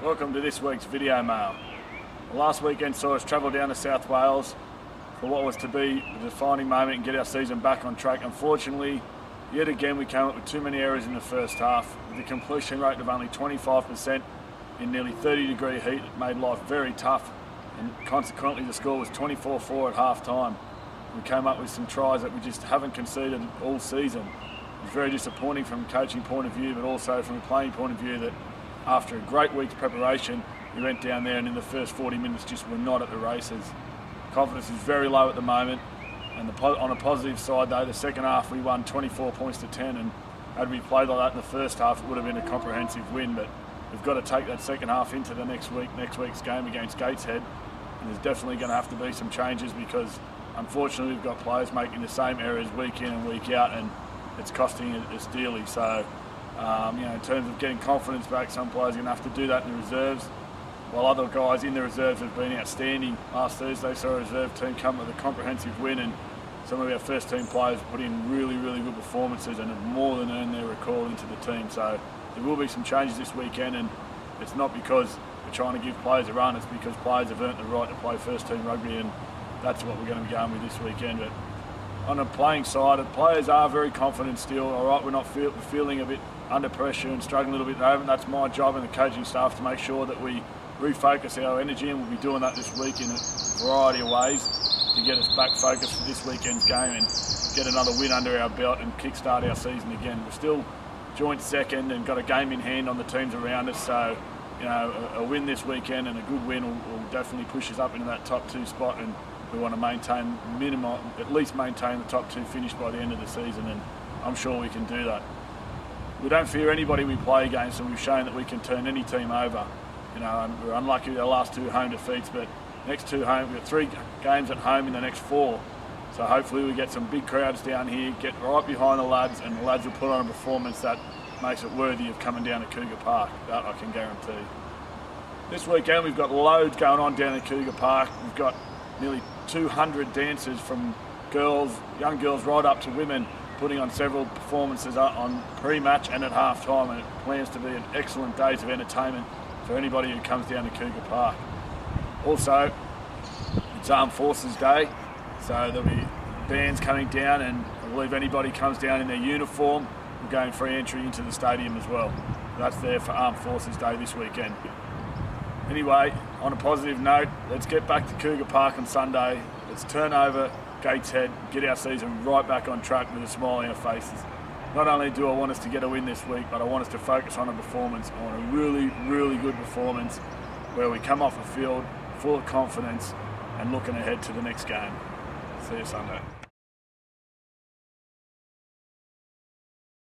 Welcome to this week's video mail. Last weekend saw us travel down to South Wales for what was to be the defining moment and get our season back on track. Unfortunately, yet again we came up with too many errors in the first half. With a completion rate of only 25% in nearly 30-degree heat, it made life very tough, and consequently the score was 24-4 at half time. We came up with some tries that we just haven't conceded all season. It was very disappointing from a coaching point of view, but also from a playing point of view, that after a great week's preparation, we went down there and in the first 40 minutes just were not at the races. Confidence is very low at the moment, and on a positive side though, the second half we won 24 points to 10, and had we played like that in the first half, it would have been a comprehensive win. But we've got to take that second half into the next week's game against Gateshead, and there's definitely going to have to be some changes, because unfortunately we've got players making the same errors week in and week out, and it's costing us dearly. So in terms of getting confidence back, some players are going to have to do that in the reserves, while other guys in the reserves have been outstanding. Last Thursday saw a reserve team come with a comprehensive win, and some of our first team players put in really good performances and have more than earned their recall into the team. So there will be some changes this weekend, and it's not because we're trying to give players a run, it's because players have earned the right to play first team rugby, and that's what we're going to be going with this weekend. But on the playing side, the players are very confident still. All right, we're not feeling a bit under pressure and struggling a little bit at the moment. That's my job and the coaching staff to make sure that we refocus our energy, and we'll be doing that this week in a variety of ways to get us back focused for this weekend's game and get another win under our belt and kickstart our season again. We're still joint second and got a game in hand on the teams around us, so a win this weekend and a good win will definitely push us up into that top 2 spot, and we want to maintain at least maintain the top 2 finish by the end of the season, and I'm sure we can do that. We don't fear anybody we play against, and we've shown that we can turn any team over. We're unlucky with our last 2 home defeats, but next 2 home, we've got 3 games at home in the next 4. So hopefully we get some big crowds down here, get right behind the lads, and the lads will put on a performance that makes it worthy of coming down to Cougar Park. That I can guarantee. This weekend we've got loads going on down at Cougar Park. We've got nearly 200 dancers, from young girls right up to women, putting on several performances on pre-match and at half-time, and it plans to be an excellent day of entertainment for anybody who comes down to Cougar Park. Also, it's Armed Forces Day, so there'll be bands coming down, and I believe anybody comes down in their uniform will gain free entry into the stadium as well. That's there for Armed Forces Day this weekend. Anyway, on a positive note, let's get back to Cougar Park on Sunday. Let's turn over Gateshead, get our season right back on track with a smile on our faces. Not only do I want us to get a win this week, but I want us to focus on a performance. I want a really good performance where we come off the field full of confidence and looking ahead to the next game. See you Sunday.